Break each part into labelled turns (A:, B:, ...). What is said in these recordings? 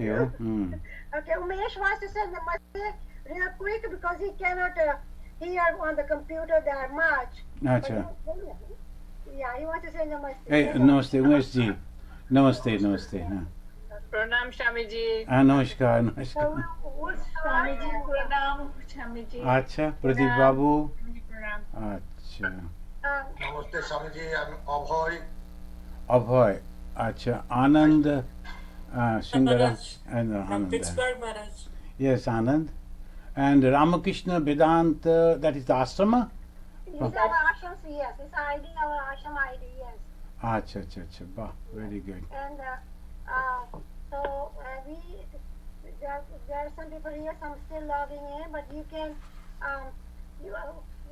A: Okay, Umesh wants to send namaste real quick because he cannot hear on the computer that much.
B: Acha.
A: Yeah, he wants to say namaste.
B: Hey, namaste, Umesh ji. Namaste, namaste.
C: Pranam Swamiji.
B: Namaskar,
A: So
B: namaskar.
A: we'll start.
C: Pranam Swamiji.
B: Acha, Pradeep Babu.
C: Pranam.
B: Acha.
D: Namaste Swamiji, I'm Abhay.
B: Abhay. Acha. Anand. Shingaram. And
E: From
B: Anand.
E: Pittsburgh, Maharaj.
B: Yes, Anand. And Ramakrishna Vedanta, that is the ashrama?
A: These are our ashrams, yes. It's ID, our ashram ID, yes.
B: Acha, acha, acha. Bah, very good.
A: And so there are some people here, some still logging in, but you can,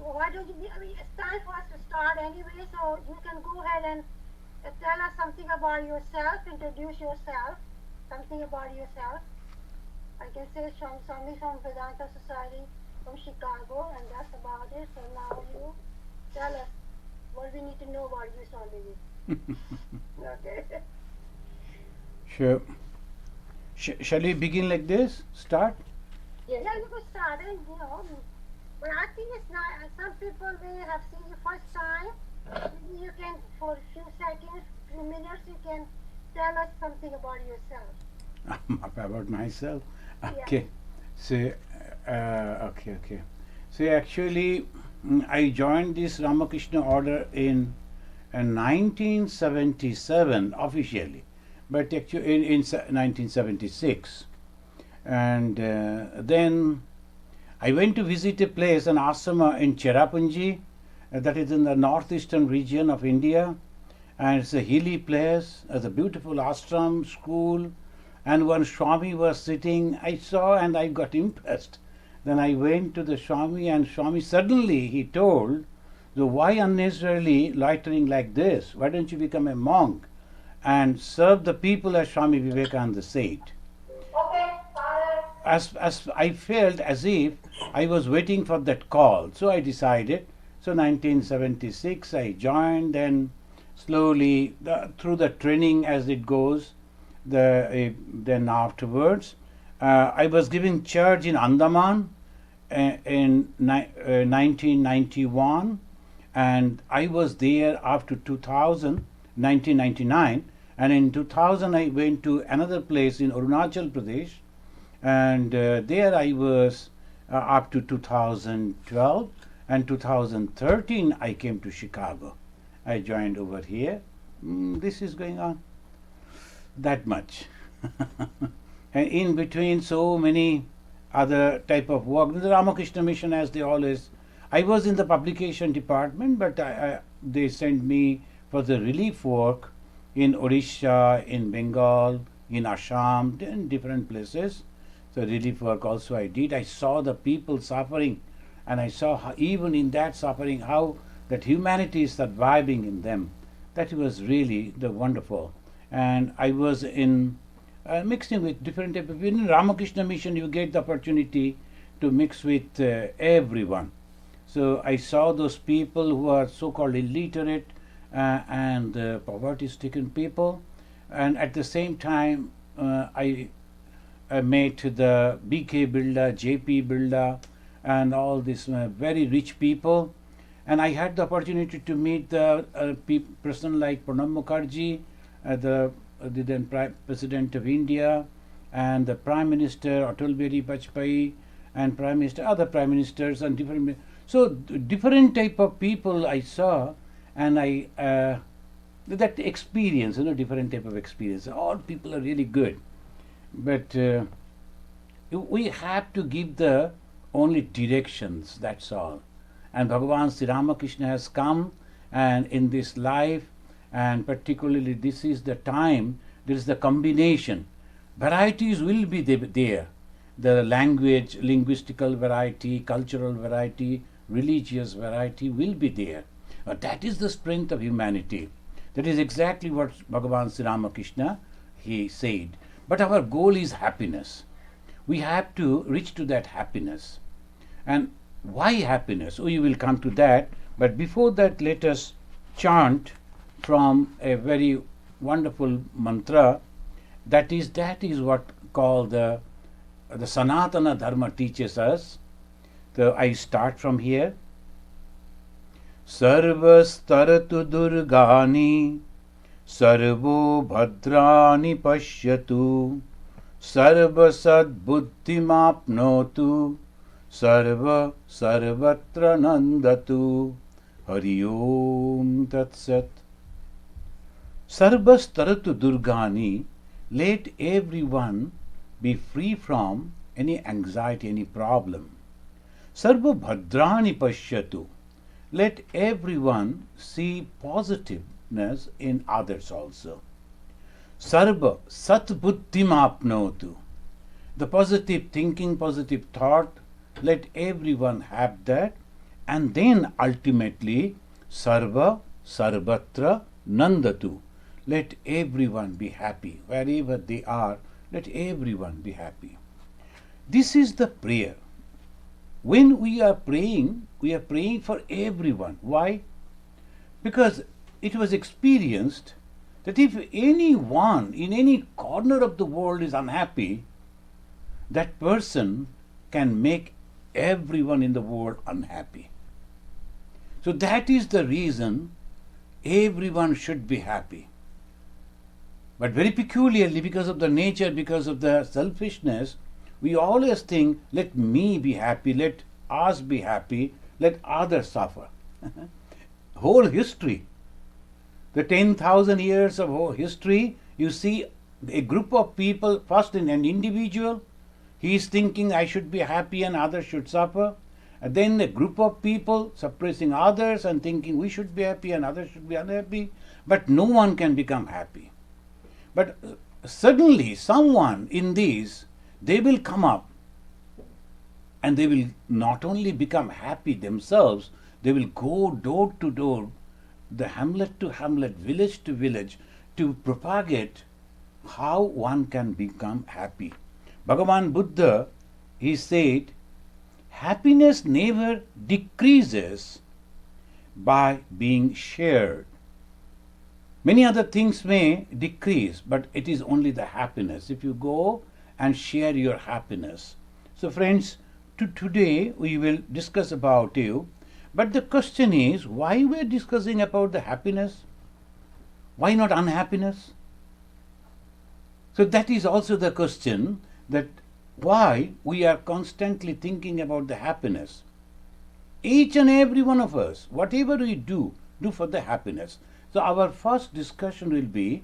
A: why don't you, I mean, it's time for us to start anyway, so you can go ahead and tell us something about yourself, introduce yourself, something about yourself. I can say Swami from Vedanta Society from Chicago, and that's about it. So now you tell us what we need to know about you, Swami. Okay.
B: Sure. Shall we begin like this? Start?
A: Yeah, you could start it, you know. But I think it's not, some people may have seen you first time. Maybe you can, for a few seconds, few minutes, you can tell us something about yourself.
B: About myself?
A: Yeah.
B: Okay. So, okay. So actually, I joined this Ramakrishna order in 1977 officially, but actually in 1976. And then I went to visit a place, an ashrama in Cherrapunji, that is in the northeastern region of India, and it's a hilly place, it's a beautiful ashram, school, and when Swami was sitting, I saw and I got impressed. Then I went to the Swami, and Swami suddenly he told, so why unnecessarily loitering like this? Why don't you become a monk and serve the people as Swami Vivekananda said? As I felt as if I was waiting for that call, so I decided. So 1976 I joined, then slowly through the training as it goes, then afterwards I was given charge in Andaman in 1991, and I was there after 2000, 1999, and in 2000 I went to another place in Arunachal Pradesh, and there I was up to 2012, and 2013 I came to Chicago. I joined over here. This is going on that much. And in between so many other type of work, the Ramakrishna Mission, as they always, I was in the publication department, but they sent me for the relief work in Odisha, in Bengal, in Assam, in different places. So relief work also I did. I saw the people suffering, and I saw how, even in that suffering, how that humanity is surviving in them. That was really the wonderful. And I was in mixing with different type of, in Ramakrishna Mission you get the opportunity to mix with everyone. So I saw those people who are so-called illiterate and poverty-stricken people, and at the same time I met the BK Bilda, JP Bilda, and all these very rich people. And I had the opportunity to meet the person like Pranab Mukherjee, the then President of India, and the Prime Minister Atal Bihari Vajpayee, and Prime Minister, other Prime Ministers, and different. So different type of people I saw, and I that experience, different type of experience. All people are really good, but we have to give the only directions. That's all. And Bhagavan Sri Ramakrishna has come, and in this life, and particularly this is the time, there is the combination. Varieties will be there. The language, linguistical variety, cultural variety, religious variety will be there. That is the strength of humanity. That is exactly what Bhagavan Sri Ramakrishna he said. But our goal is happiness. We have to reach to that happiness. And why happiness? We will come to that. But before that, let us chant from a very wonderful mantra. That is what called the Sanatana Dharma teaches us. So I start from here. Sarvastaratu durgani sarvo bhadrani pashyatu sarva sadbuddhimapnotu sarva sarvatra nandatu. Hari Om Tat Sat. Sarvastaratu durgani, let everyone be free from any anxiety, any problem. Sarva bhadrani pashyatu, let everyone see positiveness in others also. Sarva satbuddhim apnotu, the positive thinking, positive thought, let everyone have that. And then ultimately, sarva sarvatra nandatu, let everyone be happy. Wherever they are, let everyone be happy. This is the prayer. When we are praying for everyone. Why? Because it was experienced that if anyone in any corner of the world is unhappy, that person can make everyone in the world unhappy. So that is the reason everyone should be happy. But very peculiarly, because of the nature, because of the selfishness, we always think, let me be happy, let us be happy, let others suffer. Whole history, the 10,000 years of whole history, you see a group of people, first in an individual, he is thinking I should be happy and others should suffer. And then a group of people suppressing others and thinking we should be happy and others should be unhappy. But no one can become happy. But suddenly someone in these, they will come up and they will not only become happy themselves, they will go door to door, the hamlet to hamlet, village to village, to propagate how one can become happy. Bhagavan Buddha, he said, happiness never decreases by being shared. Many other things may decrease, but it is only the happiness. If you go and share your happiness. So friends, today we will discuss about you. But the question is, why we are discussing about the happiness? Why not unhappiness? So that is also the question, that why we are constantly thinking about the happiness. Each and every one of us, whatever we do for the happiness. So our first discussion will be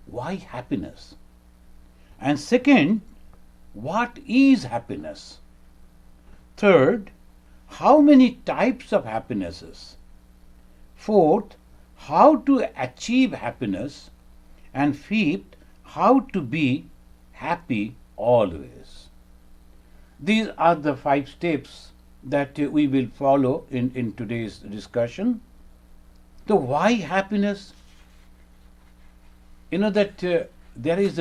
B: why happiness? And second, what is happiness? Third, how many types of happinesses? Fourth, how to achieve happiness? And fifth, how to be happy always. These are the 5 steps that we will follow in today's discussion. So why happiness? You know that there is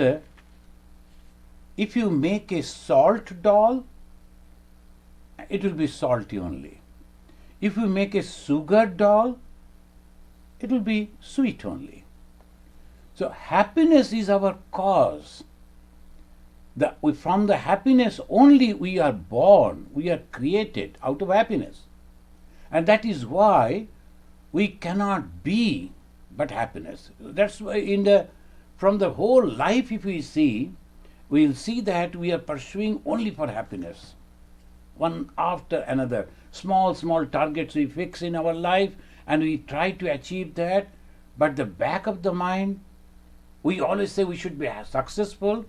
B: if you make a salt doll, it will be salty only. If you make a sugar doll, it will be sweet only. So happiness is our cause. From the happiness only we are born, we are created out of happiness. And that is why we cannot be but happiness. That's why from the whole life, if we see, we will see that we are pursuing only for happiness. One after another. Small targets we fix in our life and we try to achieve that. But the back of the mind, we always say we should be successful.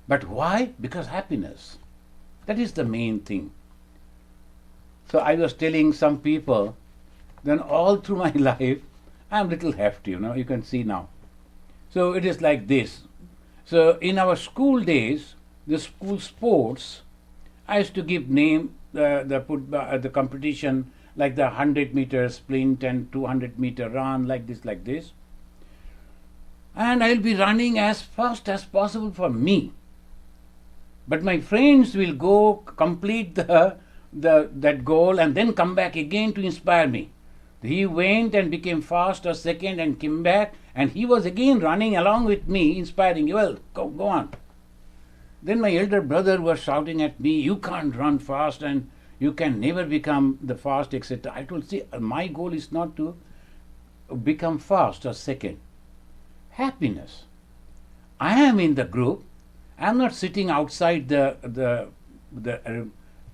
B: But why? Because happiness. That is the main thing. So I was telling some people, then all through my life, I am little hefty, you can see now. So it is like this. So in our school days, the school sports, I used to give name, the competition, like the 100 meter sprint and 200 meter run, like this. And I'll be running as fast as possible for me. But my friends will go complete that goal and then come back again to inspire me. He went and became first or second and came back, and he was again running along with me, inspiring, well, go on. Then my elder brother was shouting at me, you can't run fast and you can never become the first, etc. I told, see, my goal is not to become first or second. Happiness. I am in the group. I am not sitting outside the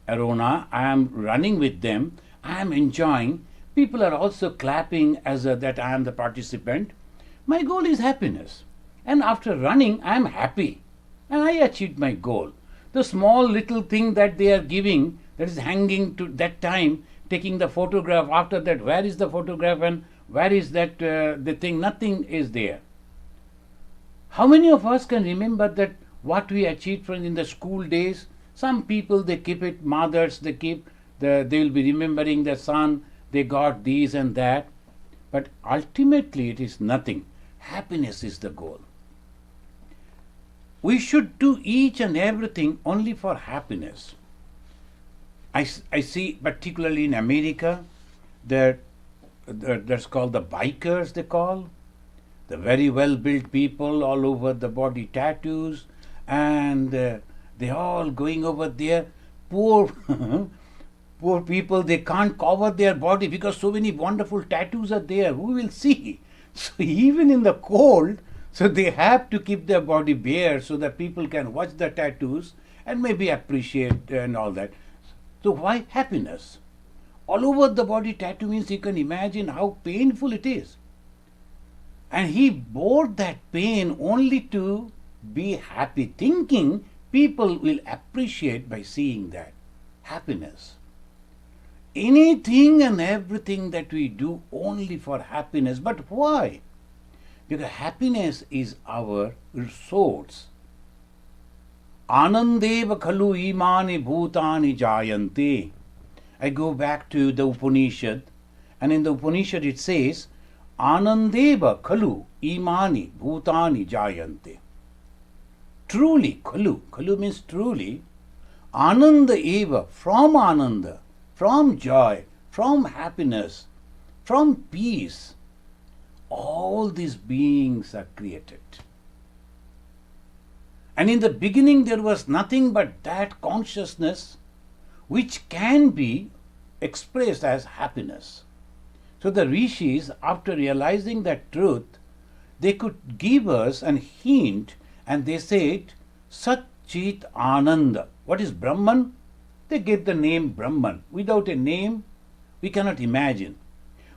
B: arena. I am running with them. I am enjoying. People are also clapping as that I am the participant. My goal is happiness. And after running, I am happy. And I achieved my goal. The small little thing that they are giving, that is hanging to that time, taking the photograph, after that, where is the photograph and where is that the thing? Nothing is there. How many of us can remember that what we achieved from in the school days? Some people, they keep it, mothers, they will be remembering the son, they got these and that. But ultimately it is nothing. Happiness is the goal. We should do each and everything only for happiness. I see particularly in America that that's called the bikers, they call. The very well-built people, all over the body tattoos, and they all going over there. Poor, poor people, they can't cover their body because so many wonderful tattoos are there. Who will see? So even in the cold, so they have to keep their body bare so that people can watch the tattoos and maybe appreciate and all that. So why happiness? All over the body tattoo means you can imagine how painful it is. And he bore that pain only to be happy, thinking people will appreciate by seeing that. Happiness. Anything and everything that we do only for happiness. But why? Because happiness is our source. Anandeva khalu imani bhutani jayante. I go back to the Upanishad, and in the Upanishad it says, Anandeva khalu imani bhutani jayante. Truly, khalu means truly, ananda eva, from ananda, from joy, from happiness, from peace, all these beings are created. And in the beginning there was nothing but that consciousness which can be expressed as happiness. So the rishis, after realizing that truth, they could give us a hint, and they said, Sat Chit Ananda. What is Brahman? They gave the name Brahman. Without a name, we cannot imagine.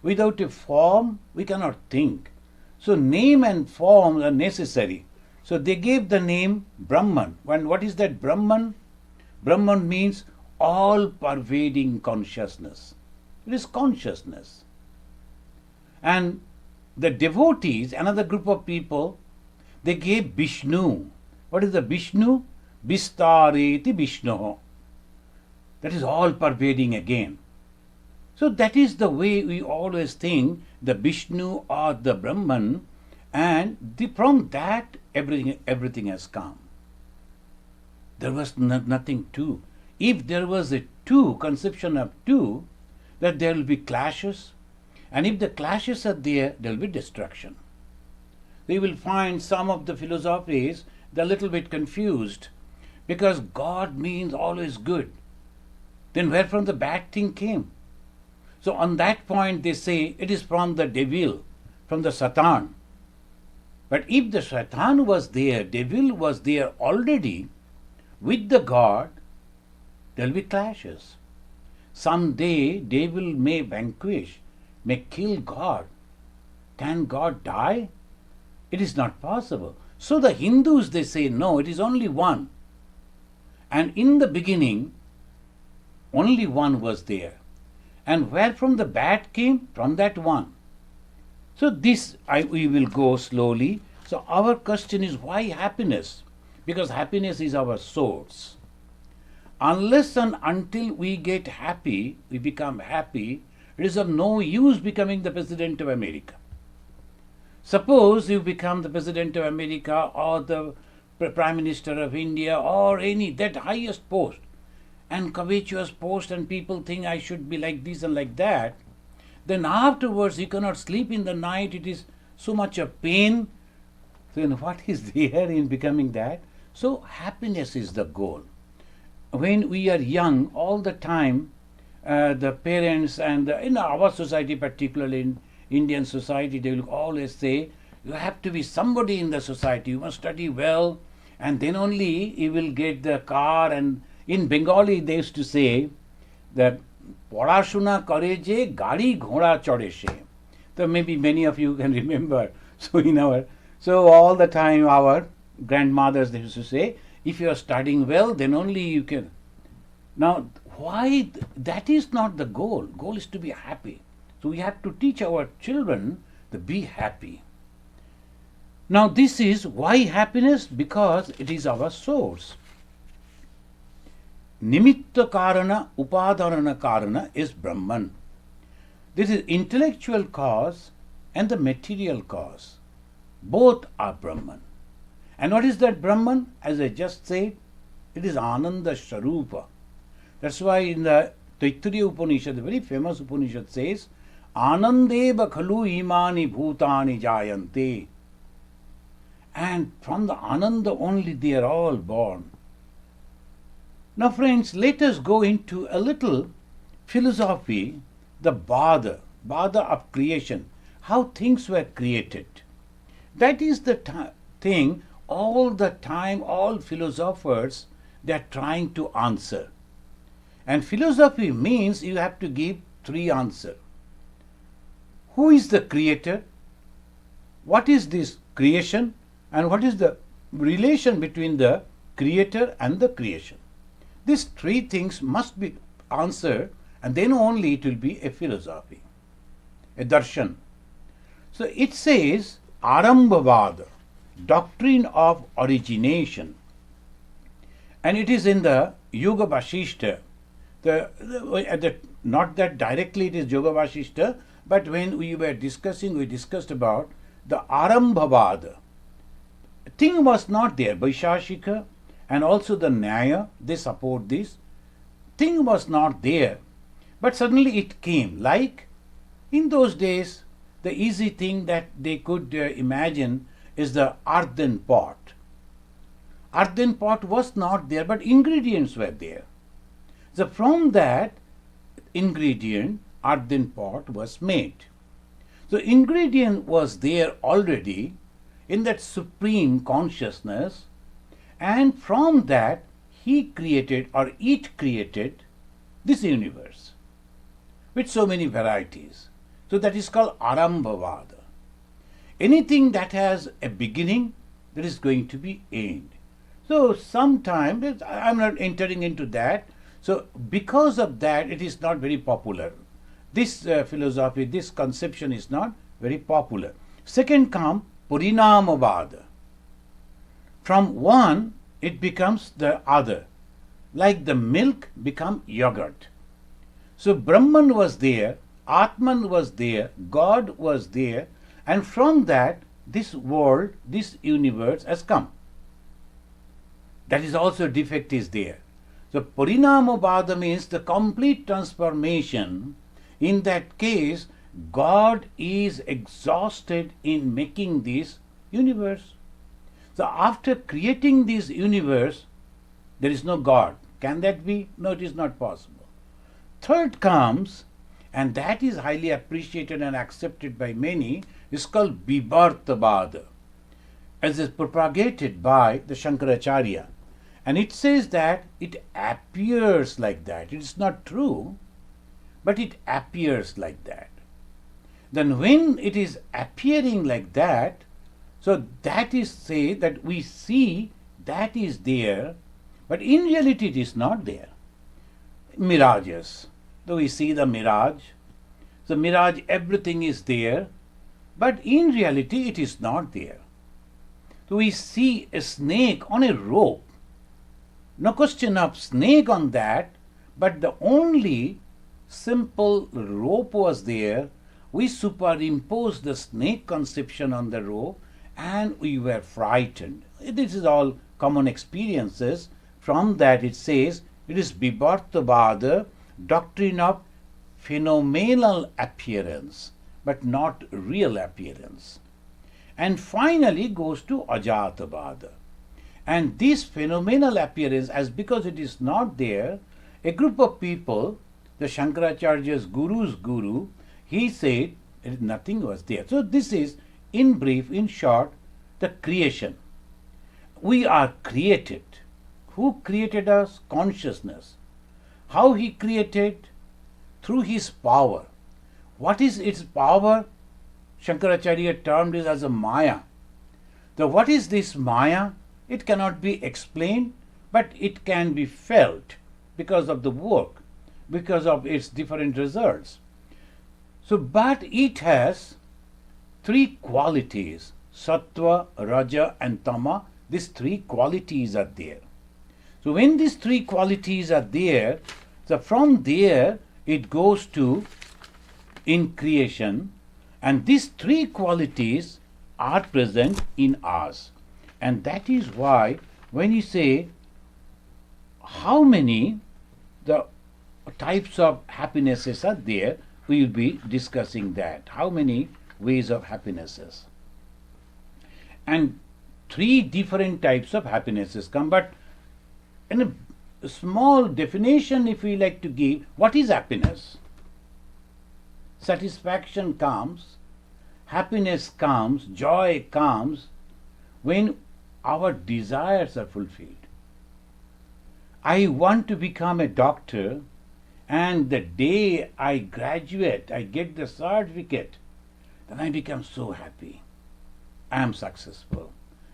B: Without a form, we cannot think. So name and form are necessary. So they gave the name Brahman. And what is that Brahman? Brahman means all-pervading consciousness. It is consciousness. And the devotees, another group of people, they gave Vishnu. What is the Vishnu? Vistareti Vishnu. That is all-pervading again. So that is the way we always think, the Vishnu or the Brahman, and from that everything has come. There was nothing two. If there was a two, conception of two, that there will be clashes, and if the clashes are there, there will be destruction. We will find some of the philosophies, they're a little bit confused, because God means always good. Then where from the bad thing came? So on that point they say it is from the devil, from the Satan. But if the Satan was there, devil was there already with the God, there will be clashes. Someday devil may vanquish, may kill God. Can God die? It is not possible. So the Hindus, they say, no, it is only one. And in the beginning, only one was there. And where from the bad came? From that one. So this we will go slowly. So our question is, why happiness? Because happiness is our source. Unless and until we get happy, we become happy, it is of no use becoming the President of America. Suppose you become the President of America or the Prime Minister of India or any, that highest post, and covetous post, and people think I should be like this and like that, Then afterwards you cannot sleep in the night, it is so much of pain. Then what is there in becoming that? So happiness is the goal. When we are young, all the time, the parents and in our society, particularly in Indian society, they will always say, you have to be somebody in the society, you must study well, and then only you will get the car. And in Bengali, they used to say that পড়াশোনা করে যে গাড়ি ঘোড়া চড়ে সে. So maybe many of you can remember. So all the time our grandmothers, they used to say, if you are studying well, then only you can. Now, why? That is not the goal. Goal is to be happy. So we have to teach our children to be happy. Now this is why happiness, because it is our source. Nimitta karana upadharana karana is Brahman. This is intellectual cause and the material cause. Both are Brahman. And what is that Brahman? As I just said, it is Ananda Sharupa. That's why in the Taittiriya Upanishad, the very famous Upanishad says, Anandeva khalu imani bhutani jayante. And from the Ananda only they are all born. Now friends, let us go into a little philosophy, the Bada of creation, how things were created. That is the thing all the time all philosophers, they are trying to answer. And philosophy means you have to give three answers. Who is the creator? What is this creation? And what is the relation between the creator and the creation? These three things must be answered, and then only it will be a philosophy, a darshan. So it says Arambhavada, Doctrine of Origination, and it is in the Yoga Vasishta. Not that directly it is Yoga Vasishta, but when we were discussing, we discussed about the Arambhavada. Thing was not there. Vaishashika and also the Nyaya, they support this. Thing was not there, but suddenly it came. Like in those days, the easy thing that they could imagine is the earthen pot. Earthen pot was not there, but ingredients were there. So from that ingredient, earthen pot was made. So ingredient was there already in that supreme consciousness, and from that he created, or it created, this universe with so many varieties. So that is called Arambhavada. Anything that has a beginning, there is going to be end. So sometimes, I am not entering into that. So because of that, it is not very popular. This philosophy, this conception is not very popular. Second come Parinamavada. From one, it becomes the other. Like the milk become yogurt. So Brahman was there, Atman was there, God was there, and from that, this world, this universe has come. That is also defect is there. So Parinamavada means the complete transformation. In that case, God is exhausted in making this universe. So after creating this universe, there is no God. Can that be? No, it is not possible. Third comes, and that is highly appreciated and accepted by many, is called Vibhartavada, as is propagated by the Shankaracharya. And it says that it appears like that. It is not true, but it appears like that. Then when it is appearing like that, so that is say that we see that is there, but in reality it is not there. Mirages. So we see the mirage. The mirage, everything is there, but in reality it is not there. So we see a snake on a rope. No question of snake on that, but the only simple rope was there. We superimposed the snake conception on the rope and we were frightened. This is all common experiences. From that it says it is Vibhartavada, doctrine of phenomenal appearance, but not real appearance. And finally goes to Ajatabhada. And this phenomenal appearance, as because it is not there, a group of people, the Shankaracharya's guru's guru, he said nothing was there. So this is, in brief, in short, the creation. We are created. Who created us? Consciousness. How he created? Through his power. What is its power? Shankaracharya termed it as a Maya. What is this Maya? It cannot be explained, but it can be felt because of the work, because of its different results. So, but it has three qualities: Sattva, Raja and Tama. These three qualities are there. So when these three qualities are there, so from there it goes to in creation, and these three qualities are present in us. And that is why when you say how many the types of happinesses are there, we will be discussing that. How many ways of happinesses? And three different types of happinesses come, but in a small definition, if we like to give, what is happiness? Satisfaction comes, happiness comes, joy comes when our desires are fulfilled. I want to become a doctor, and the day I graduate, I get the certificate, then I become so happy. I am successful.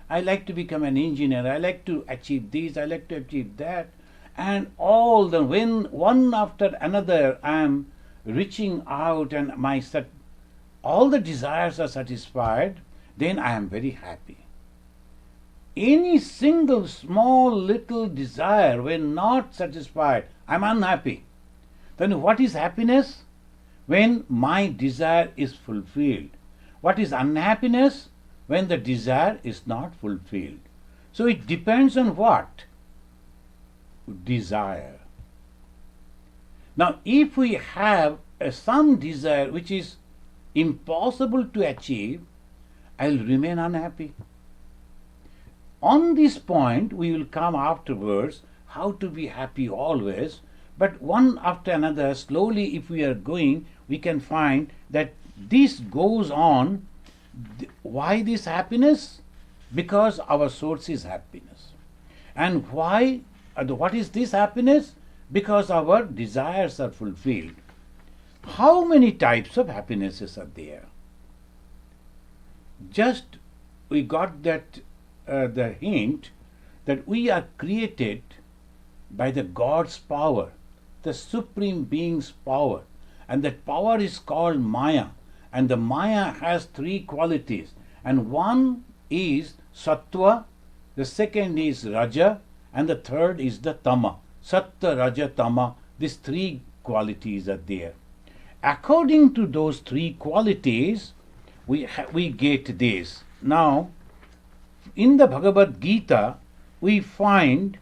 B: I like to become an engineer. I like to achieve this. I like to achieve that. And all the when one after another I am reaching out and all the desires are satisfied, then I am very happy. Any single small little desire when not satisfied, I am unhappy. Then what is happiness? When my desire is fulfilled. What is unhappiness? When the desire is not fulfilled. So it depends on what? Desire. Now if we have some desire which is impossible to achieve, I will remain unhappy. On this point we will come afterwards how to be happy always, but one after another, slowly if we are going, we can find that this goes on. Why this happiness? Because our source is happiness. And why? What is this happiness? Because our desires are fulfilled. How many types of happinesses are there? Just we got that the hint that we are created by the God's power, the Supreme Being's power, and that power is called Maya. And the Maya has three qualities, and one is Sattva, the second is Raja, and the third is the Tama. Sattva, Raja, Tama, these three qualities are there. According to those three qualities, we get this. Now, in the Bhagavad Gita, we find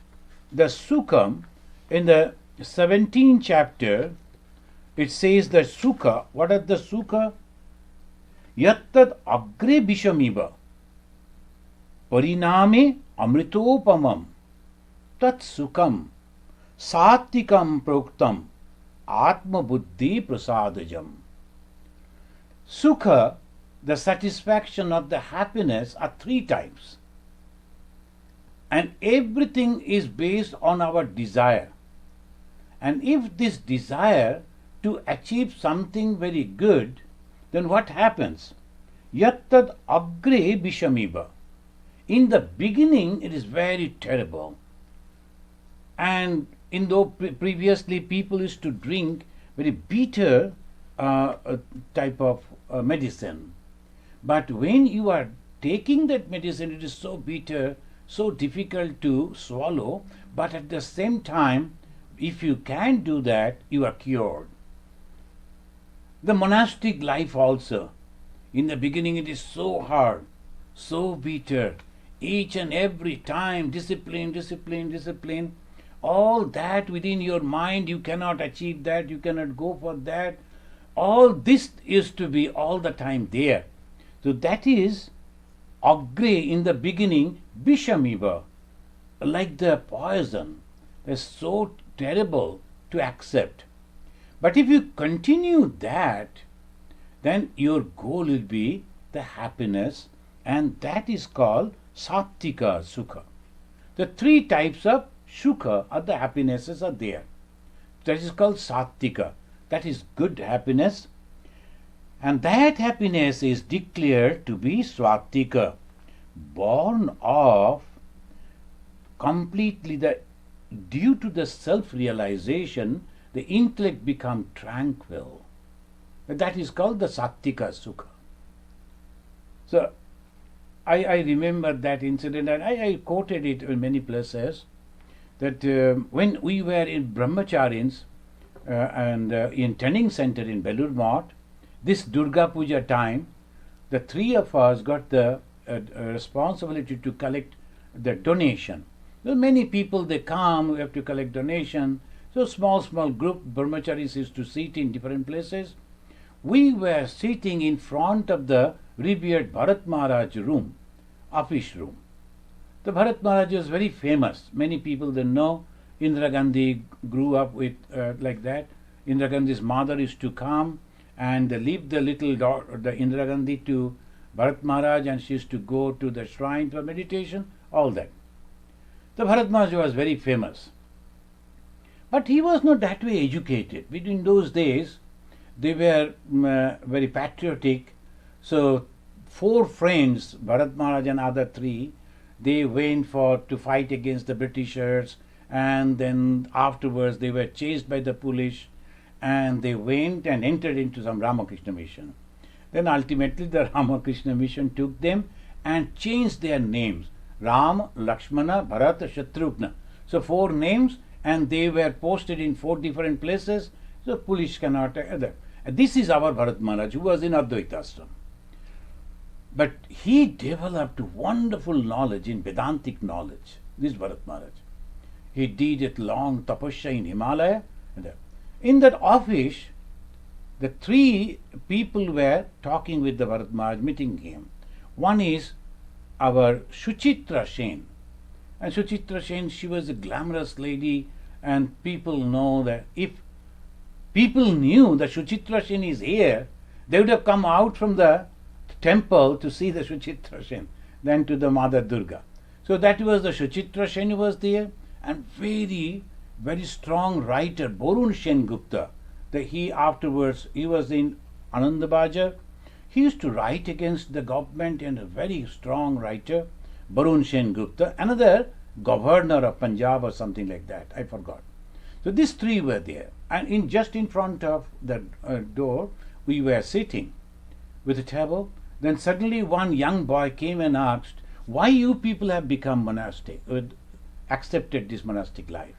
B: the Sukham in the 17th chapter. It says that Sukha, what are the Sukha? Yattad agre bishamiva pariname amritopamam tat sukham satikam proktam atma buddhi prasadajam. Sukha, the satisfaction of the happiness, are three types. And everything is based on our desire. And if this desire to achieve something very good, then what happens? Yattad agre bishamiva. In the beginning, it is very terrible. And previously people used to drink very bitter type of medicine. But when you are taking that medicine, it is so bitter, so difficult to swallow. But at the same time, if you can do that, you are cured. The monastic life also, in the beginning it is so hard, so bitter, each and every time discipline, discipline, discipline. all that within your mind, you cannot achieve that, you cannot go for that. All this is to be all the time there. So that is agre in the beginning, bishamiva, like the poison. It's so terrible to accept. But if you continue that, then your goal will be the happiness, and that is called Satika Sukha. The three types of Sukha or the happinesses are there. That is called Satika. That is good happiness. And that happiness is declared to be Swatika, born of completely due to the self-realization, the intellect become tranquil. That is called the Satika Sukha. So, I remember that incident, and I quoted it in many places, that when we were in Brahmacharyans and in training center in Belur Math, this Durga Puja time, the three of us got the responsibility to collect the donation. So many people, they come, we have to collect donation. So small group, Brahmacharis used to sit in different places. We were sitting in front of the revered Bharat Maharaj room, office room. The Bharat Maharaj was very famous. Many people they know. Indira Gandhi grew up with like that. Indira Gandhi's mother used to come and leave the little daughter, the Indira Gandhi, to Bharat Maharaj, and she used to go to the shrine for meditation, all that. The Bharat Maharaj was very famous. But he was not that way educated. In those days, they were very patriotic. So 4 friends, Bharat Maharaj and other 3, they went to fight against the Britishers, and then afterwards they were chased by the police, and they went and entered into some Ramakrishna mission. Then ultimately the Ramakrishna mission took them and changed their names. Ram, Lakshmana, Bharata, Shatrugna. So 4 names, and they were posted in 4 different places. So police cannot. This is our Bharat Maharaj, who was in Advaita Ashram. But he developed wonderful knowledge in Vedantic knowledge, this Bharat Maharaj. He did it long tapasya in Himalaya. In that office, the 3 people were talking with the Bharat Maharaj, meeting him. One is our Suchitra Sen. And Suchitra Sen, she was a glamorous lady, and people know that if people knew that Suchitra Sen is here, they would have come out from the temple to see the Suchitra Sen, then to the Mother Durga. So that was the Suchitra Sen who was there, and very, very strong writer, Borun Sen Gupta. He afterwards, he was in Anandabajar. He used to write against the government, and a very strong writer, Barun Sen Gupta, another governor of Punjab or something like that, I forgot. So these 3 were there, and just in front of the door, we were sitting with a table. Then suddenly one young boy came and asked, why you people have become monastic, accepted this monastic life?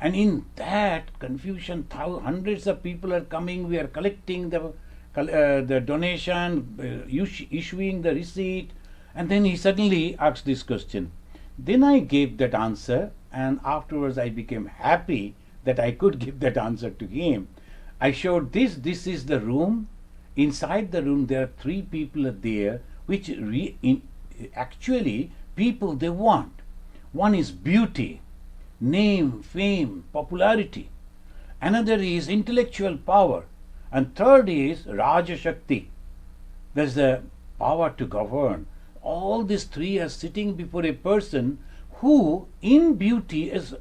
B: And in that confusion, hundreds of people are coming, we are collecting the donation, issuing the receipt, and then he suddenly asked this question. Then I gave that answer, and afterwards I became happy that I could give that answer to him. I showed this is the room. Inside the room there are 3 people there, which actually people they want. One is beauty, name, fame, popularity. Another is intellectual power. And third is Raja Shakti. There's the power to govern. All these 3 are sitting before a person who in beauty is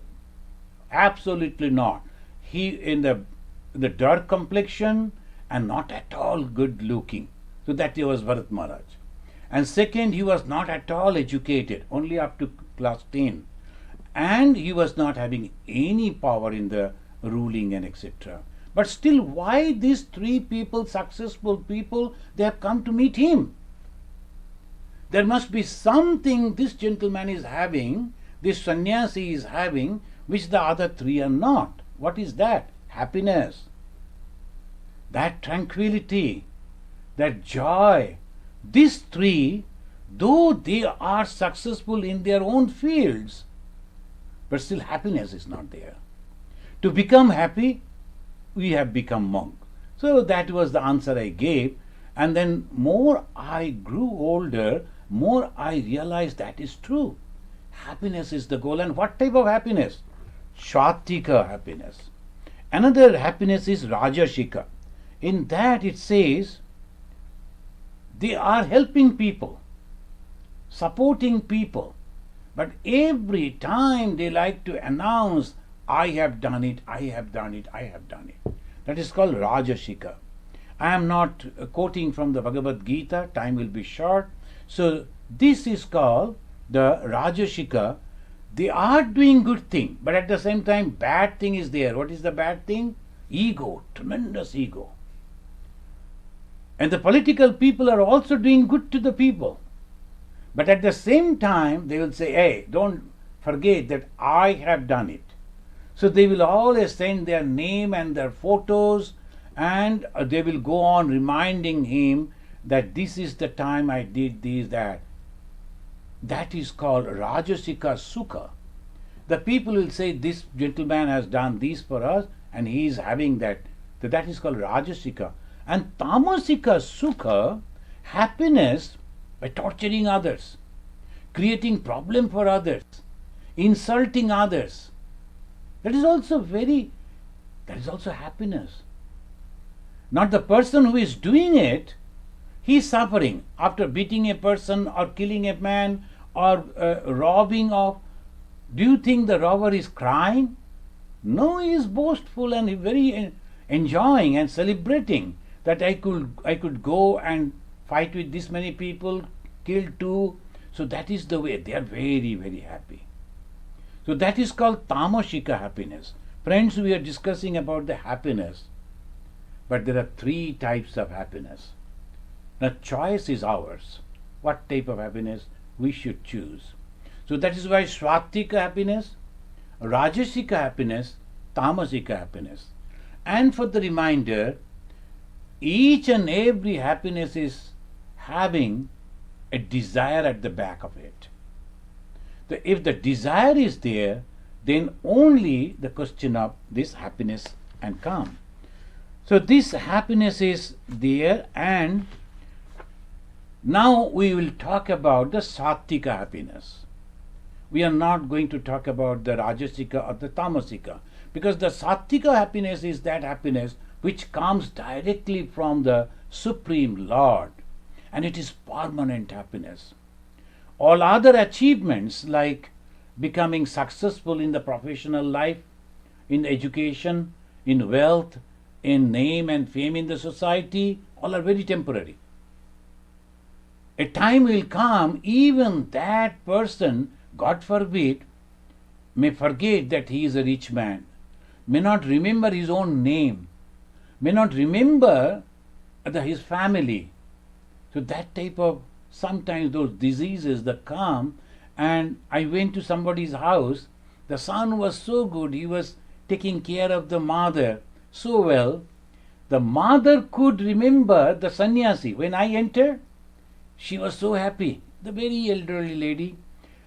B: absolutely not. He in the dark complexion and not at all good looking. So that he was Bharat Maharaj. And second, he was not at all educated, only up to class 10. And he was not having any power in the ruling and etc. But still, why these 3 people, successful people, they have come to meet him? There must be something this gentleman is having, this sannyasi is having, which the other 3 are not. What is that? Happiness, that tranquility, that joy. These 3, though they are successful in their own fields, but still happiness is not there. To become happy, we have become monk. So that was the answer I gave. And then more I grew older, more I realized that is true. Happiness is the goal. And what type of happiness? Satika happiness. Another happiness is Rajashika. In that it says they are helping people, supporting people, but every time they like to announce, I have done it, I have done it, I have done it. That is called Rajashika. I am not quoting from the Bhagavad Gita, time will be short. So this is called the Rajashika. They are doing good thing, but at the same time bad thing is there. What is the bad thing? Ego, tremendous ego. And the political people are also doing good to the people. But at the same time, they will say, hey, don't forget that I have done it. So they will always send their name and their photos, and they will go on reminding him that this is the time I did this, that. That is called Rajasika Sukha. The people will say, this gentleman has done this for us, and he is having that. So that is called Rajasika. And Tamasika Sukha, happiness by torturing others, creating problem for others, insulting others. That is also happiness. Not the person who is doing it, he is suffering after beating a person or killing a man or robbing of. Do you think the robber is crying? No, he is boastful and very enjoying and celebrating that I could go and fight with this many people, kill two. So that is the way. They are very, very happy. So that is called Tamashika happiness. Friends, we are discussing about the happiness. But there are three types of happiness. The choice is ours. What type of happiness we should choose. So that is why Swatika happiness, Rajasika happiness, Tamasika happiness. And for the reminder, each and every happiness is having a desire at the back of it. If the desire is there, then only the question of this happiness can come. So this happiness is there, and now we will talk about the Satika happiness. We are not going to talk about the Rajasika or the Tamasika, because the Satika happiness is that happiness which comes directly from the Supreme Lord, and it is permanent happiness. All other achievements like becoming successful in the professional life, in education, in wealth, in name and fame in the society, all are very temporary. A time will come, even that person, God forbid, may forget that he is a rich man, may not remember his own name, may not remember his family. So that type of, sometimes those diseases that come, and I went to somebody's house, the son was so good, he was taking care of the mother so well, the mother could remember the sannyasi. When I entered, she was so happy, the very elderly lady,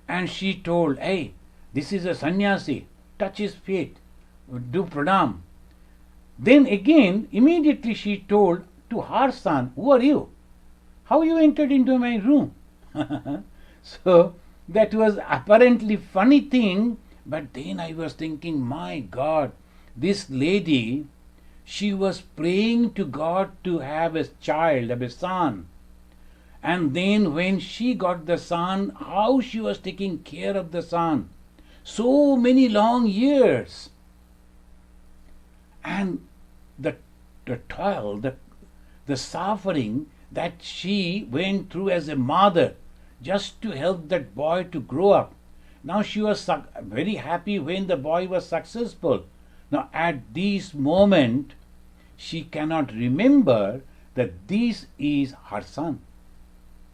B: and she told, hey, this is a sannyasi, touch his feet, do pranam. Then again, immediately she told to her son, who are you? How you entered into my room? So that was apparently funny thing, but then I was thinking, my God, this lady, she was praying to God to have a child, have a son. And then when she got the son, how she was taking care of the son. So many long years. And the toil, the suffering that she went through as a mother just to help that boy to grow up. Now she was very happy when the boy was successful. Now at this moment, she cannot remember that this is her son.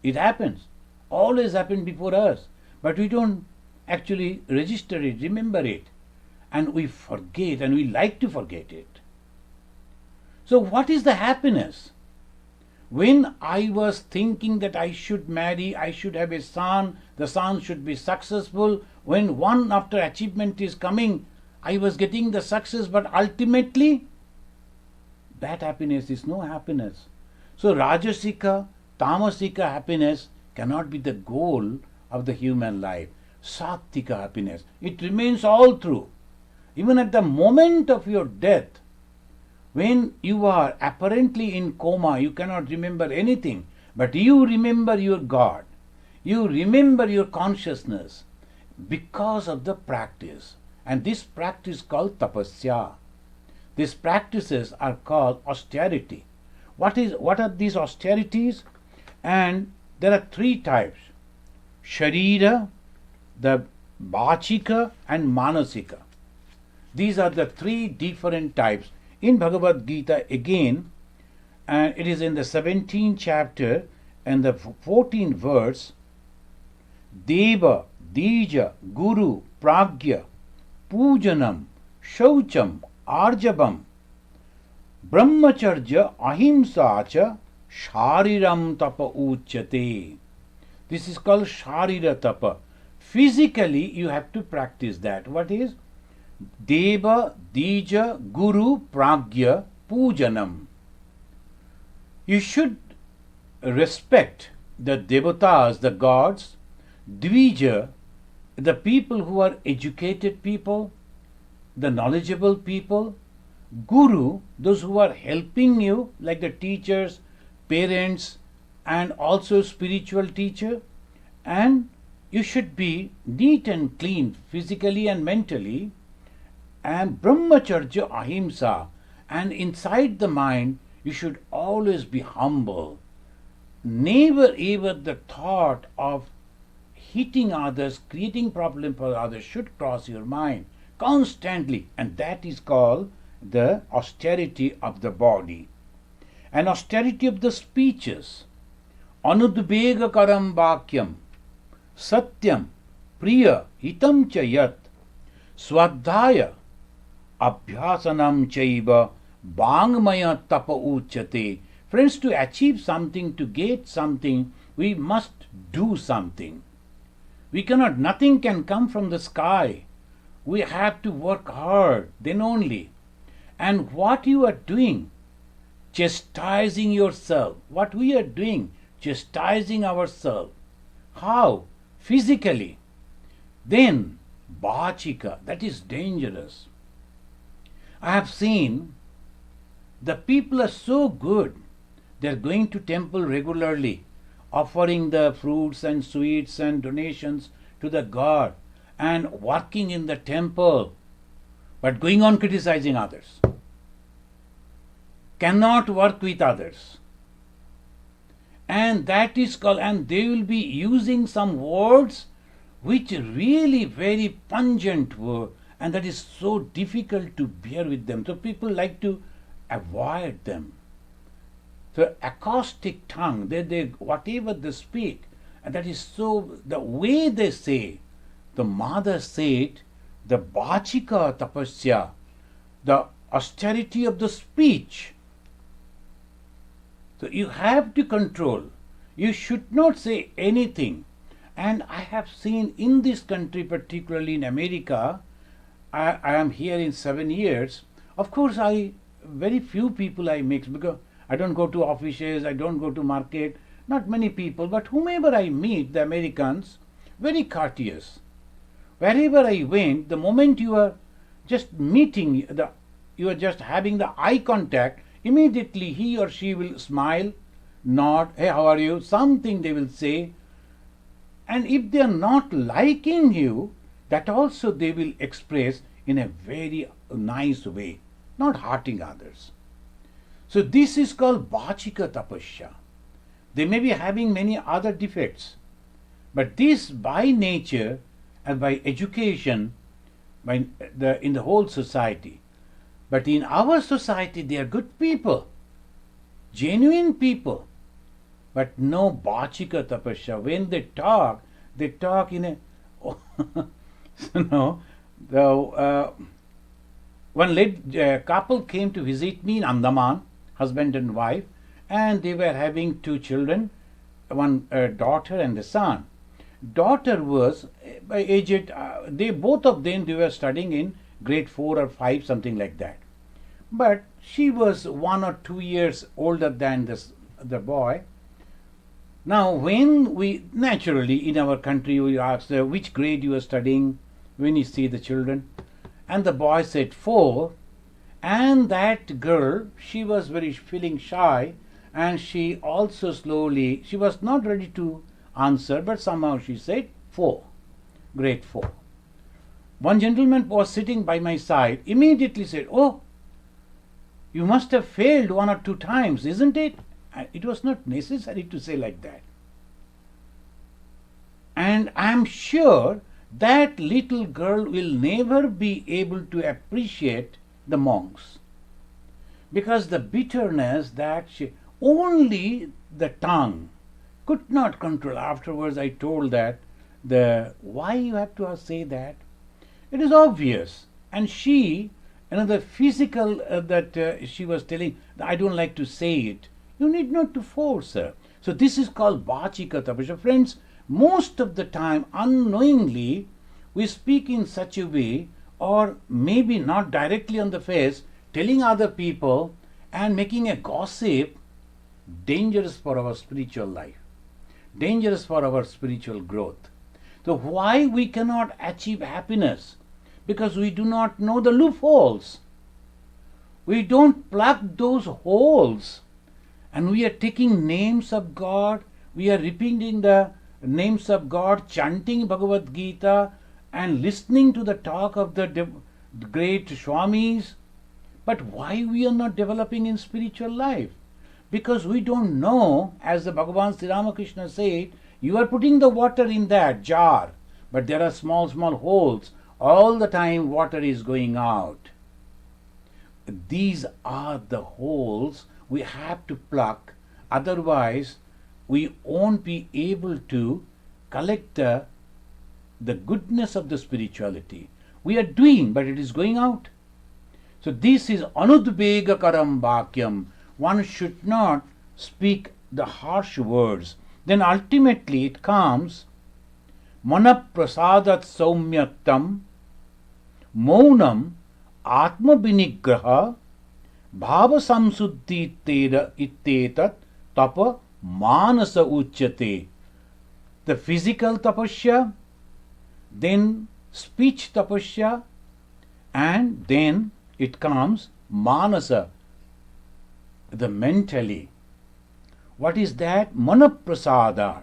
B: It happens. Always happened before us. But we don't actually register it, remember it. And we forget, and we like to forget it. So what is the happiness? When I was thinking that I should marry, I should have a son, the son should be successful, when one after achievement is coming, I was getting the success, but ultimately, that happiness is no happiness. So Rajasika, Tamasika happiness cannot be the goal of the human life. Satika happiness, it remains all through. Even at the moment of your death, when you are apparently in coma, you cannot remember anything, but you remember your God. You remember your consciousness because of the practice. And this practice called tapasya. These practices are called austerity. What are these austerities? And there are three types: Sharira, the Bachika, and Manasika. These are the three different types. In Bhagavad Gita again, and it is in the 17th chapter and the 14th verse, Deva, Dija, Guru, Pragya, Pujanam, Shaucham, Arjabam, Brahmacharya, Ahimsa cha, Shariram tapa uchyate. This is called Sharira tapa. Physically, you have to practice that. What is? Deva, Dija, Guru, Pragya, Pujanam. You should respect the devatas, the gods, Dvija, the people who are educated people, the knowledgeable people, Guru, those who are helping you, like the teachers, parents, and also spiritual teacher, and you should be neat and clean physically and mentally, and Brahmacharya Ahimsa, and inside the mind you should always be humble. Never ever the thought of hitting others, creating problem for others should cross your mind constantly, and that is called the austerity of the body. And austerity of the speeches. Anudvegakaram vakyam, satyam, priya, hitam cha yat, swadhyaya, abhyasanam chaiva, bangmaya tapa uchyate. Friends, to achieve something, to get something, we must do something. We cannot, nothing can come from the sky. We have to work hard, then only. And what you are doing, chastising yourself, what we are doing, chastising ourselves. How? Physically. Then, bachika, that is dangerous. I have seen the people are so good, they are going to temple regularly, offering the fruits and sweets and donations to the God, and working in the temple, but going on criticizing others. Cannot work with others. And that is called, and they will be using some words which really very pungent word, and that is so difficult to bear with them. So people like to avoid them. So acoustic tongue, they whatever they speak, and that is so, the way they say, the mother said, the bachika tapasya, the austerity of the speech. So you have to control. You should not say anything. And I have seen in this country, particularly in America, I am here in 7 years. Of course, very few people I mix, because I don't go to offices, I don't go to market, not many people, but whomever I meet, the Americans, very courteous. Wherever I went, the moment you are just meeting, you are just having the eye contact, immediately he or she will smile, nod, hey, how are you? Something they will say. And if they are not liking you, that also they will express in a very nice way, not hurting others. So this is called bachika tapasya. They may be having many other defects, but this by nature and by education, in the whole society. But in our society, they are good people, genuine people, but no bachika tapasya. When they talk in a one couple came to visit me in Andaman, husband and wife, and they were having two children, one daughter and a son. Daughter was aged, they both of them, they were studying in grade 4 or 5, something like that. But she was 1 or 2 years older than the boy. Now, when we naturally in our country we ask which grade you are studying when you see the children, and the boy said 4, and that girl, she was very feeling shy, and she also slowly, she was not ready to answer, but somehow she said 4, grade 4. One gentleman was sitting by my side, immediately said, "Oh, you must have failed 1 or 2 times, isn't it?" It was not necessary to say like that. And I am sure that little girl will never be able to appreciate the monks, because the bitterness that she, only the tongue could not control. Afterwards I told that why you have to say that? It is obvious. And she, another physical she was telling, I don't like to say it. You need not to force her. So this is called Vachika Tapasya. Friends, most of the time unknowingly we speak in such a way, or maybe not directly on the face, telling other people and making a gossip, dangerous for our spiritual life, dangerous for our spiritual growth. So why we cannot achieve happiness? Because we do not know the loopholes. We don't plug those holes, and we are taking names of God, we are repeating the names of God, chanting Bhagavad Gita, and listening to the talk of the great Swamis. But why we are not developing in spiritual life? Because we don't know, as the Bhagavan Sri Ramakrishna said, you are putting the water in that jar, but there are small holes. All the time water is going out. These are the holes we have to plug, otherwise we won't be able to collect the goodness of the spirituality. We are doing, but it is going out. So this is anudbegakaram bhakyam. One should not speak the harsh words. Then ultimately it comes manaprasadat saumyatam maunam atma vinigraha bhava samsuddhi ittetat tapa manasa uchyate. The physical tapasya, then speech tapasya, and then it comes manasa, the mentally. What is that? Manaprasada.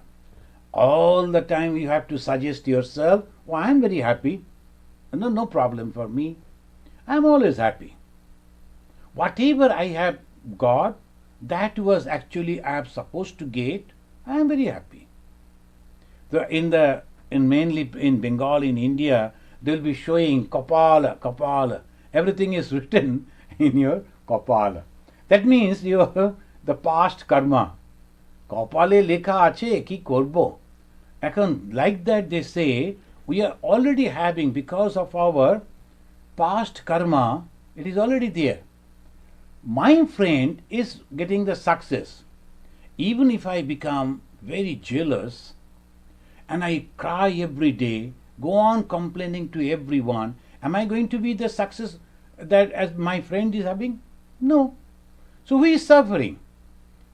B: All the time you have to suggest yourself, oh, I am very happy. No problem for me. I am always happy. Whatever I have got, that was actually I am supposed to get. I am very happy. So mainly in Bengal, in India, they will be showing Kapala. Everything is written in your Kapala. That means the past karma. Kapale lekha ache ki korbo. Like that they say, we are already having, because of our past karma, it is already there. My friend is getting the success. Even if I become very jealous and I cry every day, go on complaining to everyone, am I going to be the success that as my friend is having? No. So who is suffering?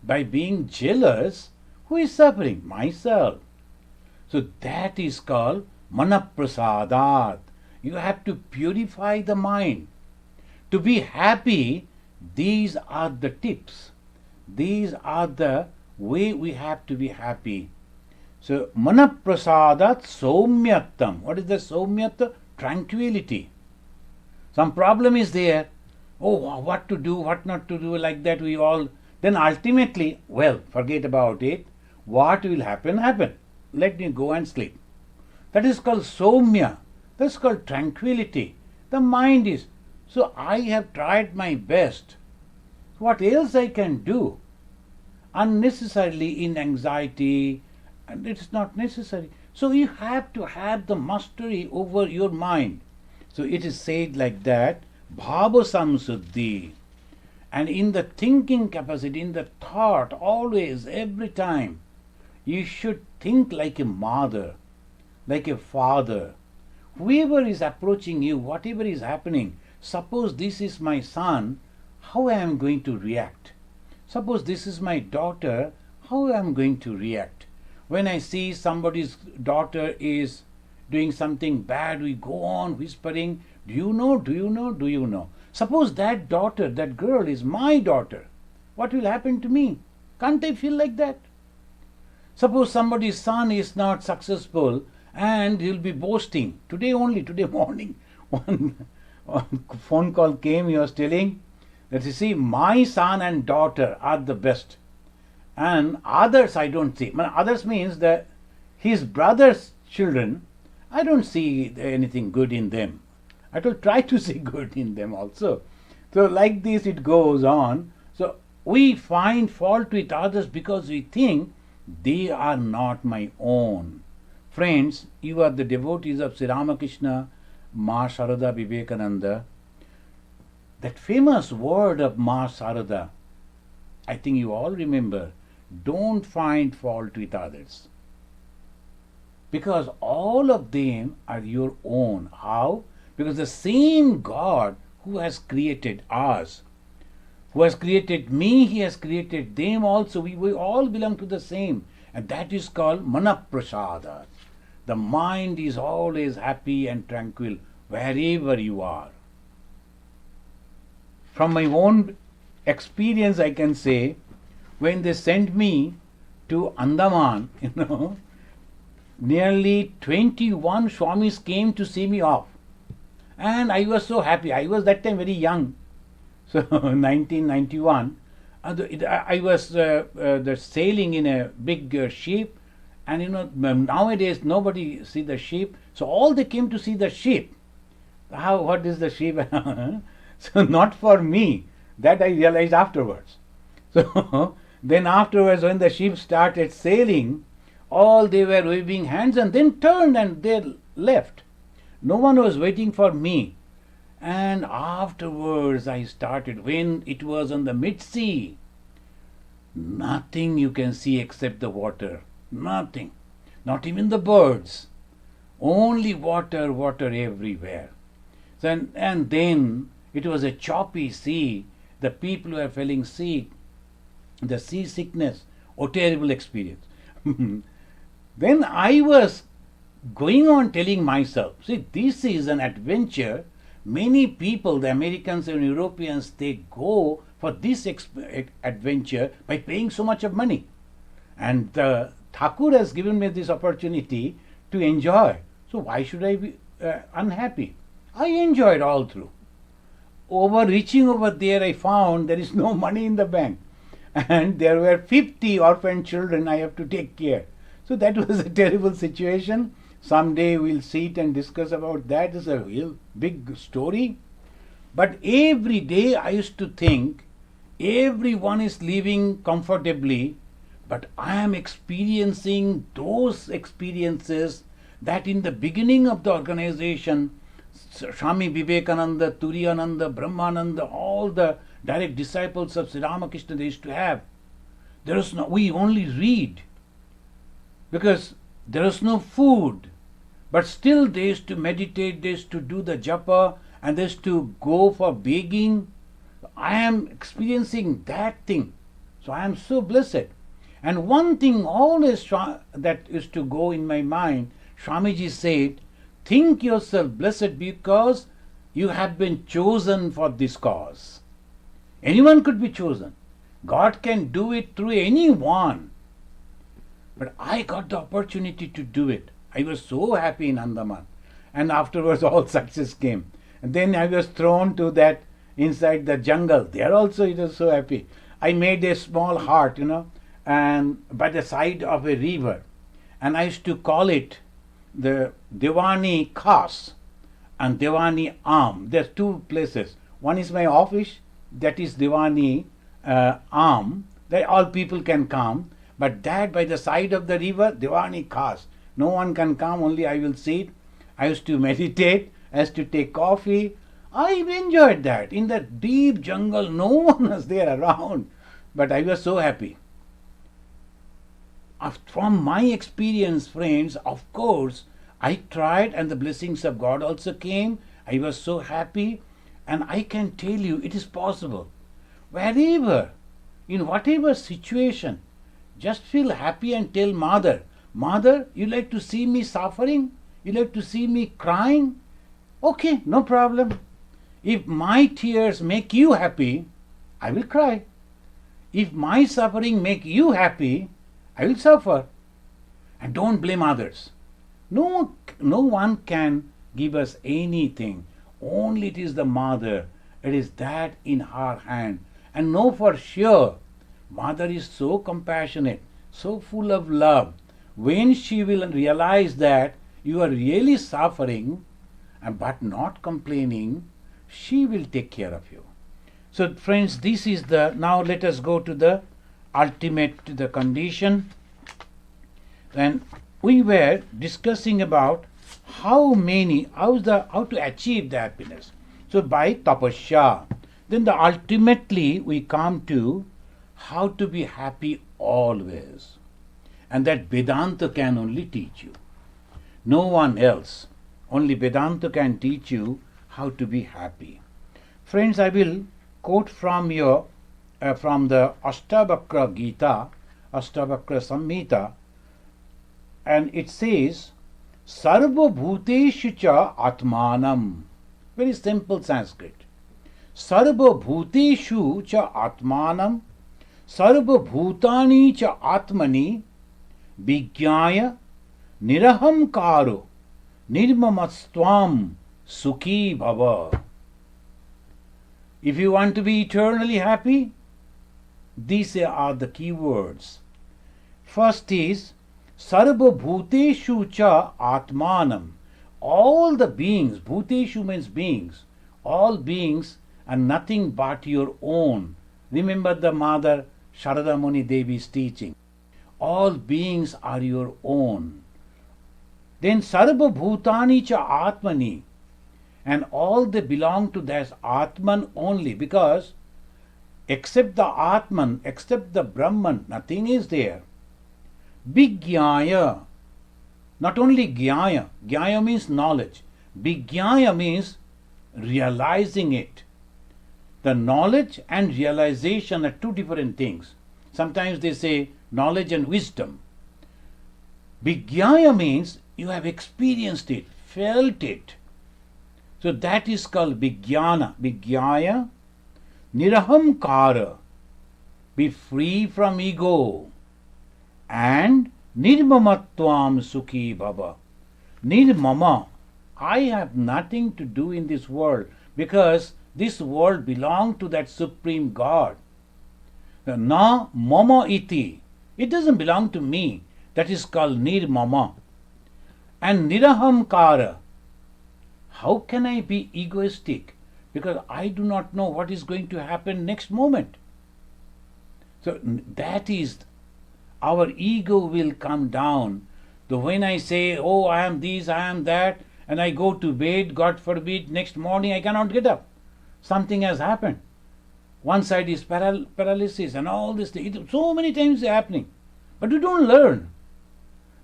B: By being jealous, who is suffering? Myself. So that is called manaprasadat. You have to purify the mind. To be happy, these are the tips. These are the way we have to be happy. So manaprasadat saumyatam. What is the saumyata? Tranquility. Some problem is there. Oh, what to do, what not to do, like that we all. Then ultimately, well, forget about it. What will happen? Let me go and sleep. That is called saumya. That's called tranquility. The mind is. So I have tried my best. What else I can do? Unnecessarily in anxiety, and it is not necessary. So you have to have the mastery over your mind. So it is said like that, bhava samsuddhi. And in the thinking capacity, in the thought, always, every time, you should think like a mother, like a father. Whoever is approaching you, whatever is happening, suppose this is my son, how I am going to react? Suppose this is my daughter, how I am going to react? When I see somebody's daughter is doing something bad, we go on whispering, do you know, do you know, do you know? Suppose that daughter, that girl is my daughter, what will happen to me? Can't I feel like that? Suppose somebody's son is not successful and he'll be boasting. Today morning, one phone call came, he was telling that, you see, my son and daughter are the best. And others I don't see. Others means that his brother's children, I don't see anything good in them. I will try to see good in them also. So like this it goes on. So we find fault with others because we think they are not my own. Friends, you are the devotees of Sri Ramakrishna, Ma Sharada Vivekananda. That famous word of Ma Sharada, I think you all remember, don't find fault with others. Because all of them are your own. How? Because the same God who has created us, who has created me, he has created them also. We all belong to the same. And that is called Manaprasada. The mind is always happy and tranquil wherever you are. From my own experience, I can say, when they sent me to Andaman, nearly 21 Swamis came to see me off. And I was so happy. I was that time very young. So 1991. I was sailing in a big ship. And nowadays nobody see the ship. So all they came to see the ship. What is the ship? So not for me. That I realized afterwards. So then afterwards when the ship started sailing, all they were waving hands and then turned and they left. No one was waiting for me. And afterwards I started, when it was on the mid-sea, nothing you can see except the water. Nothing. Not even the birds. Only water, water everywhere. And then it was a choppy sea. The people were feeling sick. The seasickness. Oh, terrible experience. Then I was going on telling myself, see, this is an adventure. Many people, the Americans and Europeans, they go for this adventure by paying so much of money. And Thakur has given me this opportunity to enjoy. So why should I be unhappy? I enjoyed all through. Reaching over there, I found there is no money in the bank. And there were 50 orphan children I have to take care. So that was a terrible situation. Someday we'll sit and discuss about that. It's a real big story. But every day I used to think, everyone is living comfortably, but I am experiencing those experiences that in the beginning of the organization, Swami Vivekananda, Turiyananda, Brahmananda, all the direct disciples of Sri Ramakrishna they used to have. We only read because there is no food. But still they used to meditate, they used to do the japa, and they used to go for begging. I am experiencing that thing. So I am so blessed. And one thing always that used to go in my mind, Swamiji said, think yourself blessed because you have been chosen for this cause. Anyone could be chosen. God can do it through anyone. But I got the opportunity to do it. I was so happy in Andaman. And afterwards all success came. And then I was thrown to that inside the jungle. There also it was so happy. I made a small hut, and by the side of a river. And I used to call it the Devani Khas and Devani Am. There are two places. One is my office, that is Devani Am, that all people can come. But that by the side of the river, Devani Khas. No one can come, only I will sit. I used to meditate, I used to take coffee. I enjoyed that. In that deep jungle, no one was there around, but I was so happy. From my experience, friends, of course, I tried and the blessings of God also came. I was so happy, and I can tell you it is possible. Wherever, in whatever situation, just feel happy and tell Mother, Mother, you like to see me suffering? You like to see me crying? Okay, no problem. If my tears make you happy, I will cry. If my suffering make you happy, I will suffer. And don't blame others. No one can give us anything. Only it is the Mother. It is that in her hand. And know for sure, Mother is so compassionate, so full of love. When she will realize that you are really suffering, but not complaining, she will take care of you. So friends, this is now let us go to the ultimate, the condition. And we were discussing about how to achieve the happiness. So by tapasya, then ultimately we come to how to be happy always. And that Vedanta can only teach you. No one else. Only Vedanta can teach you how to be happy. Friends, I will quote from the Ashtavakra Gita, Ashtavakra Samhita, and it says, Sarva Bhuteshu cha Atmanam. Very simple Sanskrit. Sarva Bhuteshu cha Atmanam, Sarva Bhutani cha Atmani, Vigyaya Nirahamkaro Nirmamastvam Sukhi Bhava. If you want to be eternally happy, these are the key words. First is Sarva Bhuteshu cha Atmanam. All the beings, Bhuteshu means beings, all beings are nothing but your own. Remember the Mother Sharada Muni Devi's teaching. All beings are your own. Then Sarva Bhutani cha Atmani. And all they belong to that Atman only, because except the Atman, except the Brahman, nothing is there. Vigyaya. Not only Gyaya. Gyaya means knowledge. Vigyaya means realizing it. The knowledge and realization are two different things. Sometimes they say knowledge and wisdom. Vigyaya means you have experienced it, felt it. So that is called Vijnana. Vigyaya Nirahamkara. Be free from ego. And Nirmamatvam Sukhi Bhava. Nirmama. I have nothing to do in this world, because this world belongs to that Supreme God. Na mama iti. It doesn't belong to me. That is called Nirmama. And Nirahamkara. How can I be egoistic? Because I do not know what is going to happen next moment. So that is, our ego will come down. So when I say, oh, I am this, I am that, and I go to bed, God forbid, next morning I cannot get up. Something has happened. One side is paralysis and all this thing. So many times it's happening. But we don't learn.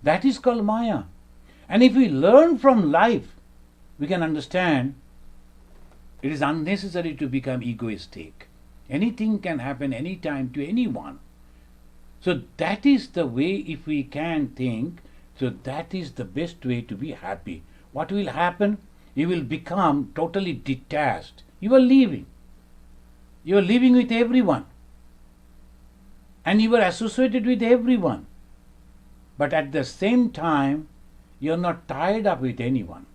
B: That is called Maya. And if we learn from life, we can understand it is unnecessary to become egoistic. Anything can happen anytime to anyone. So that is the way, if we can think, so that is the best way to be happy. What will happen? You will become totally detached. You are living. You are living with everyone. And you are associated with everyone. But at the same time, you are not tied up with anyone.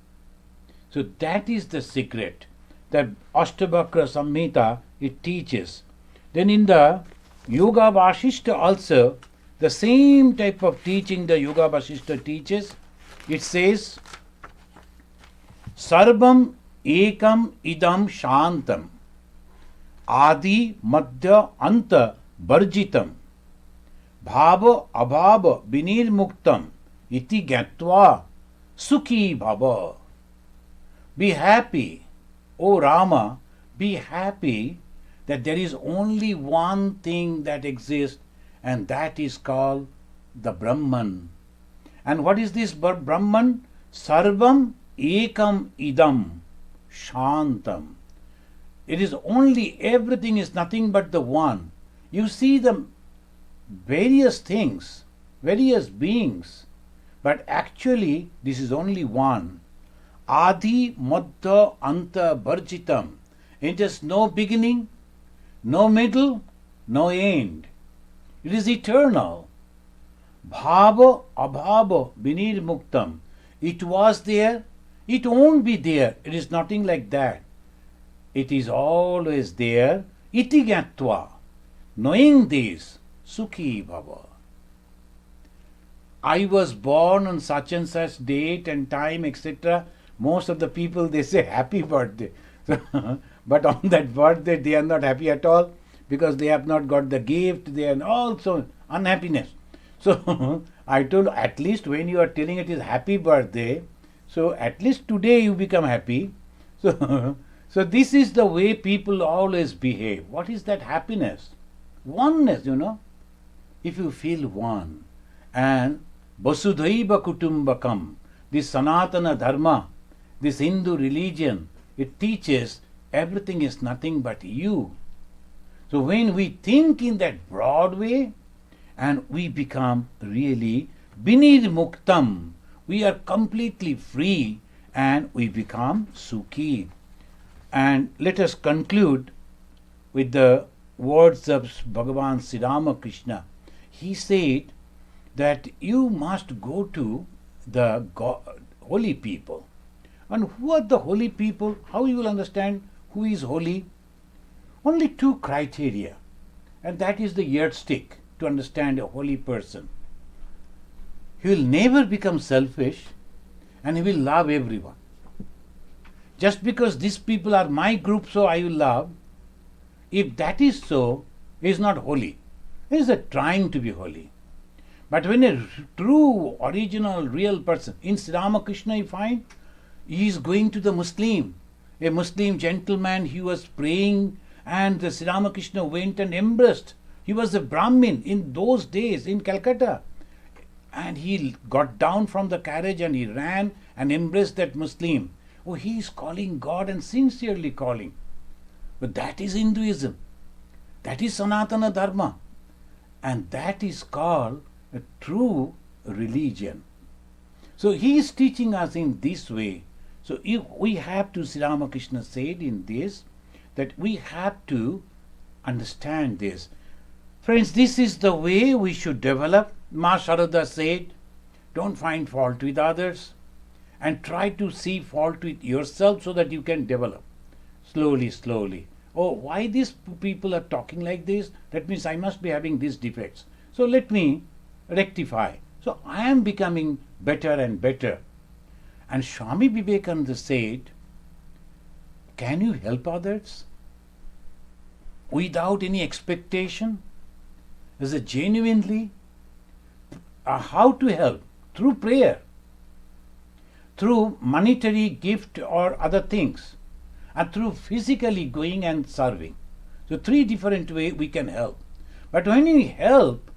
B: So that is the secret. The Ashtavakra Samhita, it teaches. Then in the Yoga Vasishta also, the same type of teaching the Yoga Vasishta teaches. It says, Sarvam ekam idam shantam adi madhya anta barjitam bhava abhava vinirmuktam iti gatva sukhi bhava. Be happy, O Rama, be happy that there is only one thing that exists, and that is called the Brahman. And what is this Brahman? Sarvam ekam idam shantam. It is only, everything is nothing but the one. You see the various things, various beings, but actually this is only one. Adi Madhya Anta Bharjitam. It has no beginning, no middle, no end. It is eternal. Bhava Abhava Vinir Muktam. It was there, it won't be there. It is nothing like that. It is always there. Iti Gatva. Knowing this, Sukhi Bhava. I was born on such and such date and time, etc. Most of the people, they say happy birthday. But on that birthday, they are not happy at all because they have not got the gift. They are also unhappiness. So I told, at least when you are telling it is happy birthday, so at least today you become happy. So this is the way people always behave. What is that happiness? Oneness, If you feel one. And Vasudhaiva Kutumbakam, this Sanatana Dharma, this Hindu religion, it teaches everything is nothing but you. So when we think in that broad way, and we become really Vinir Muktam, we are completely free and we become Sukhi. And let us conclude with the words of Bhagavan Sri Ramakrishna. He said that you must go to the holy people. And who are the holy people? How you will understand who is holy? Only two criteria, and that is the yardstick to understand a holy person. He will never become selfish and he will love everyone. Just because these people are my group, so I will love. If that is so, he is not holy. He is trying to be holy. But when a true, original, real person, in Sri Ramakrishna you find, he is going to the Muslim. A Muslim gentleman, he was praying and the Sri Ramakrishna went and embraced. He was a Brahmin in those days in Calcutta. And he got down from the carriage and he ran and embraced that Muslim. Oh, he is calling God and sincerely calling. But that is Hinduism. That is Sanatana Dharma. And that is called a true religion. So he is teaching us in this way. So if we have to, Sri Ramakrishna said in this, that we have to understand this. Friends, this is the way we should develop. Ma Sharada said, don't find fault with others and try to see fault with yourself so that you can develop. Slowly, slowly. Oh, why these people are talking like this? That means I must be having these defects. So let me rectify. So I am becoming better and better. And Swami Vivekananda said, can you help others without any expectation? Is it genuinely? How to help? Through prayer, through monetary gift or other things, and through physically going and serving. So 3 different ways we can help. But when we help,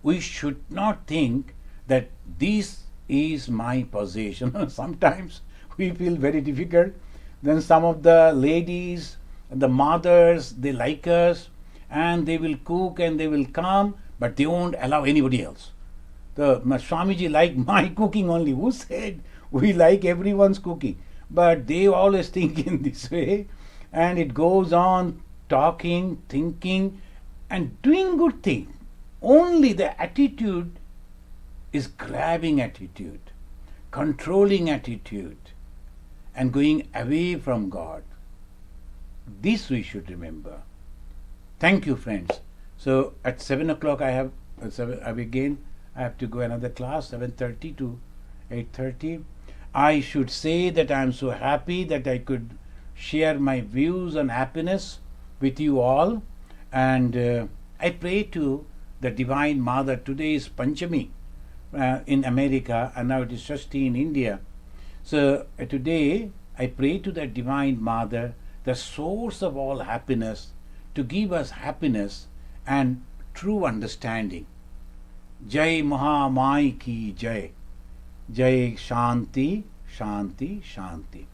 B: we should not think that this is my possession. Sometimes we feel very difficult. Then some of the ladies, the mothers, they like us and they will cook and they will come, but they won't allow anybody else. The Swamiji like my cooking only. Who said we like everyone's cooking? But they always think in this way, and it goes on talking, thinking, and doing good things. Only the attitude is grabbing attitude, controlling attitude, and going away from God. This we should remember. Thank you, friends. So at 7 o'clock I have to go another class, 7:30 to 8:30. I should say that I am so happy that I could share my views on happiness with you all. And I pray to the Divine Mother. Today is Panchami in America, and now it is Shashti in India. So today I pray to the Divine Mother, the source of all happiness, to give us happiness and true understanding. Jai Mahamai ki Jai. Jai Shanti, Shanti, Shanti.